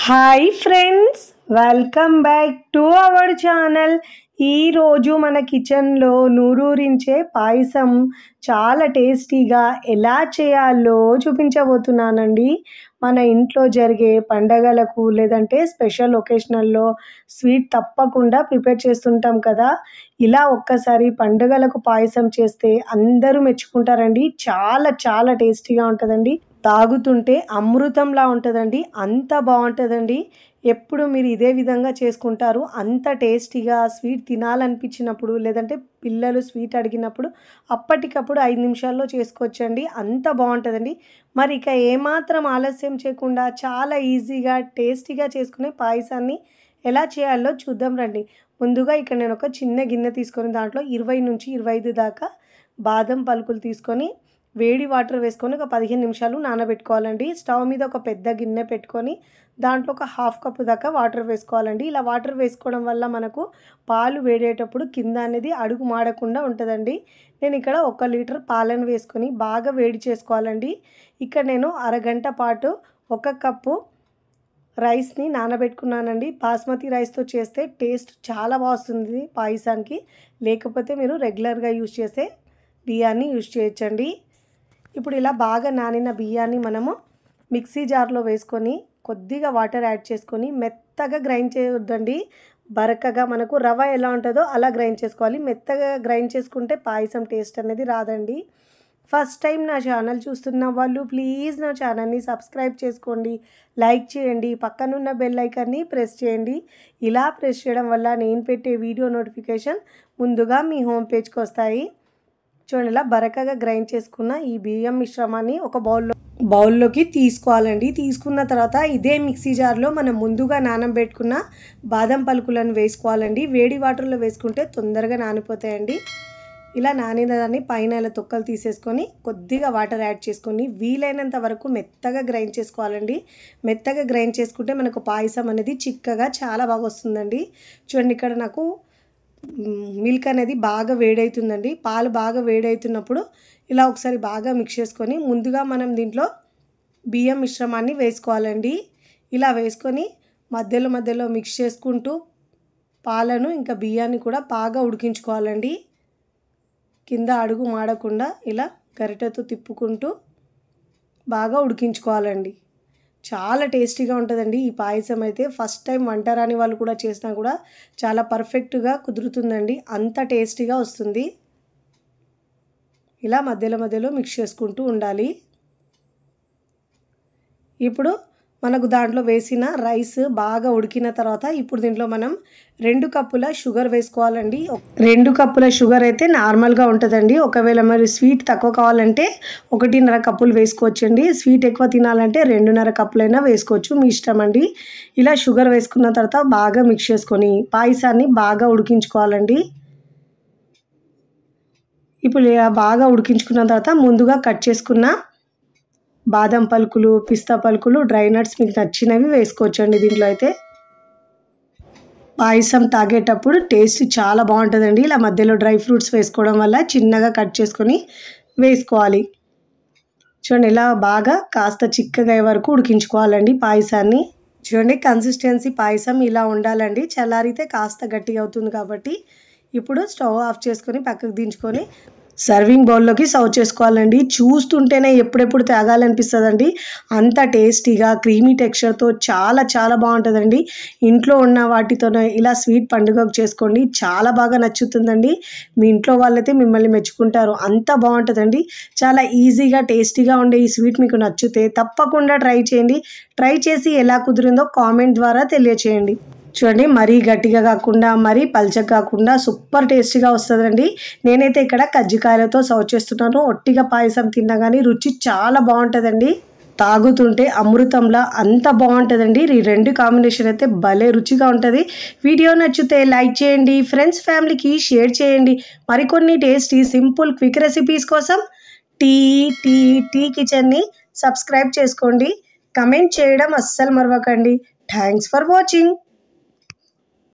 Hi friends, welcome back to our channel. ఈరోజు మన కిచెన్లో నూరూరించే పాయసం చాలా టేస్టీగా ఎలా చేయాలో చూపించబోతున్నానండి. మన ఇంట్లో జరిగే పండగలకు లేదంటే స్పెషల్ ఒకేషనల్లో స్వీట్ తప్పకుండా ప్రిపేర్ చేస్తుంటాం కదా. ఇలా ఒక్కసారి పండుగలకు పాయసం చేస్తే అందరూ మెచ్చుకుంటారండి. చాలా చాలా టేస్టీగా ఉంటుందండి. తాగుతుంటే అమృతంలా ఉంటుందండి. అంత బాగుంటుందండి. ఎప్పుడు మీరు ఇదే విధంగా చేసుకుంటారు. అంత టేస్టీగా స్వీట్ తినాలనిపించినప్పుడు లేదంటే పిల్లలు స్వీట్ అడిగినప్పుడు అప్పటికప్పుడు 5 నిమిషాల్లో చేసుకోవచ్చండి. అంత బాగుంటుందండి. మరి ఇక ఏమాత్రం ఆలస్యం చేయకుండా చాలా ఈజీగా టేస్టీగా చేసుకునే పాయసాన్ని ఎలా చేయాలో చూద్దాం రండి. ముందుగా ఇక్కడ నేను ఒక చిన్న గిన్నె తీసుకొని దాంట్లో 20 నుంచి 25 దాకా బాదం పలుకులు తీసుకొని వేడి వాటర్ వేసుకొని ఒక 15 నిమిషాలు నానబెట్టుకోవాలండి. స్టవ్ మీద ఒక పెద్ద గిన్నె పెట్టుకొని దాంట్లో ఒక హాఫ్ కప్ దాకా వాటర్ వేసుకోవాలండి. ఇలా వాటర్ వేసుకోవడం వల్ల మనకు పాలు వేడేటప్పుడు కింద అనేది అడుగు మాడకుండా ఉంటుందండి. నేను ఇక్కడ 1 లీటర్ పాలను వేసుకొని బాగా వేడి చేసుకోవాలండి. ఇక్కడ నేను అరగంట పాటు 1 కప్పు రైస్ని నానబెట్టుకున్నానండి. బాస్మతి రైస్తో చేస్తే టేస్ట్ చాలా బాగుంటుంది పాయసానికి. లేకపోతే మీరు రెగ్యులర్గా యూజ్ చేసే బియ్యాన్ని యూజ్ చేయొచ్చండి. ఇప్పుడు ఇలా బాగా నానిన బియ్యాన్ని మనము మిక్సీ జార్లో వేసుకొని కొద్దిగా వాటర్ యాడ్ చేసుకొని మెత్తగా గ్రైండ్ చేయొద్దండి. బరకగా మనకు రవ్వ ఎలా ఉంటుందో అలా గ్రైండ్ చేసుకోవాలి. మెత్తగా గ్రైండ్ చేసుకుంటే పాయసం టేస్ట్ అనేది రాదండి. ఫస్ట్ టైం నా ఛానల్ చూస్తున్న వాళ్ళు ప్లీజ్ నా ఛానల్ని సబ్స్క్రైబ్ చేసుకోండి, లైక్ చేయండి, పక్కనున్న బెల్ ఐకాన్ని ప్రెస్ చేయండి. ఇలా ప్రెస్ చేయడం వల్ల నేను పెట్టే వీడియో నోటిఫికేషన్ ముందుగా మీ హోమ్ పేజ్కి వస్తాయి. చూడండి, ఇలా బరకగా గ్రైండ్ చేసుకున్న ఈ బియ్యం మిశ్రమాన్ని ఒక బౌల్లోకి తీసుకోవాలండి. తీసుకున్న తర్వాత ఇదే మిక్సీ జార్లో మనం ముందుగా నానబెట్టుకున్న బాదం పలుకులను వేసుకోవాలండి. వేడి వాటర్లో వేసుకుంటే తొందరగా నానిపోతాయండి. ఇలా నానిన దాన్ని పైన ఇలా తొక్కలు తీసేసుకొని కొద్దిగా వాటర్ యాడ్ చేసుకొని వీలైనంత వరకు మెత్తగా గ్రైండ్ చేసుకోవాలండి. మెత్తగా గ్రైండ్ చేసుకుంటే మనకు పాయసం అనేది చిక్కగా చాలా బాగా వస్తుందండి. చూడండి, ఇక్కడ నాకు మిల్క్ అనేది బాగా వేడవుతుందండి. పాలు బాగా వేడవుతున్నప్పుడు ఇలా ఒకసారి బాగా మిక్స్ చేసుకొని ముందుగా మనం దీంట్లో బియ్యం మిశ్రమాన్ని వేసుకోవాలండి. ఇలా వేసుకొని మధ్యలో మధ్యలో మిక్స్ చేసుకుంటూ పాలను ఇంకా బియ్యాన్ని కూడా బాగా ఉడికించుకోవాలండి. కింద అడుగు మాడకుండా ఇలా గరిటెతో తిప్పుకుంటూ బాగా ఉడికించుకోవాలండి. చాలా టేస్టీగా ఉంటుందండి ఈ పాయసం అయితే. ఫస్ట్ టైం వంట రాని వాళ్ళు కూడా చేసినా కూడా చాలా పర్ఫెక్ట్గా కుదురుతుందండి. అంత టేస్టీగా వస్తుంది. ఇలా మధ్యలో మధ్యలో మిక్స్ చేసుకుంటూ ఉండాలి. ఇప్పుడు మనకు దాంట్లో వేసిన రైస్ బాగా ఉడికిన తర్వాత ఇప్పుడు దీంట్లో మనం 2 కప్పుల షుగర్ వేసుకోవాలండి. 2 కప్పుల షుగర్ అయితే నార్మల్గా ఉంటుందండి. ఒకవేళ మరి స్వీట్ తక్కువ కావాలంటే 1.5 కప్పులు వేసుకోవచ్చండి. స్వీట్ ఎక్కువ తినాలంటే 2.5 కప్పులైనా వేసుకోవచ్చు, మీ ఇష్టం అండి. ఇలా షుగర్ వేసుకున్న తర్వాత బాగా మిక్స్ చేసుకొని పాయసాన్ని బాగా ఉడికించుకోవాలండి. ఇప్పుడు బాగా ఉడికించుకున్న తర్వాత ముందుగా కట్ చేసుకున్న బాదం పలుకులు, పిస్తా పలుకులు, డ్రై నట్స్ మీకు నచ్చినవి వేసుకోవచ్చండి. దీంట్లో అయితే పాయసం తాగేటప్పుడు టేస్ట్ చాలా బాగుంటుందండి. ఇలా మధ్యలో డ్రై ఫ్రూట్స్ వేసుకోవడం వల్ల చిన్నగా కట్ చేసుకొని వేసుకోవాలి. చూడండి, ఇలా బాగా కాస్త చిక్కగా అయ్యే వరకు ఉడికించుకోవాలండి పాయసాన్ని. చూడండి, కన్సిస్టెన్సీ పాయసం ఇలా ఉండాలండి. చల్లారితే కాస్త గట్టిగా అవుతుంది కాబట్టి ఇప్పుడు స్టవ్ ఆఫ్ చేసుకొని పక్కకు దించుకొని సర్వింగ్ బౌల్లోకి సర్వ్ చేసుకోవాలండి. చూస్తుంటేనే ఎప్పుడెప్పుడు తాగాలనిపిస్తుందండి. అంత టేస్టీగా క్రీమీ టెక్స్చర్తో చాలా చాలా బాగుంటుందండి. ఇంట్లో ఉన్న వాటితోనే ఇలా స్వీట్ పండుగకు చేసుకోండి, చాలా బాగా నచ్చుతుందండి. మీ ఇంట్లో వాళ్ళైతే మిమ్మల్ని మెచ్చుకుంటారు. అంత బాగుంటుందండి. చాలా ఈజీగా టేస్టీగా ఉండే ఈ స్వీట్ మీకు నచ్చితే తప్పకుండా ట్రై చేయండి. ట్రై చేసి ఎలా కుదిరిందో కామెంట్ ద్వారా తెలియచేయండి. చూడండి, మరీ గట్టిగా కాకుండా మరీ పల్చగా కాకుండా సూపర్ టేస్టీగా వస్తుందండి. నేనైతే ఇక్కడ కజ్జికాయలతో సర్వ్ చేస్తున్నాను. ఒట్టిగా పాయసం తిన్నా కానీ రుచి చాలా బాగుంటుందండి. తాగుతుంటే అమృతంలా అంత బాగుంటుందండి. ఈ 2 కాంబినేషన్ అయితే భలే రుచిగా ఉంటుంది. వీడియో నచ్చితే లైక్ చేయండి, ఫ్రెండ్స్ ఫ్యామిలీకి షేర్ చేయండి. మరికొన్ని టేస్టీ సింపుల్ క్విక్ రెసిపీస్ కోసం టీ కిచెన్ని సబ్స్క్రైబ్ చేసుకోండి. కమెంట్ చేయడం అస్సలు మరవకండి. Thanks for watching.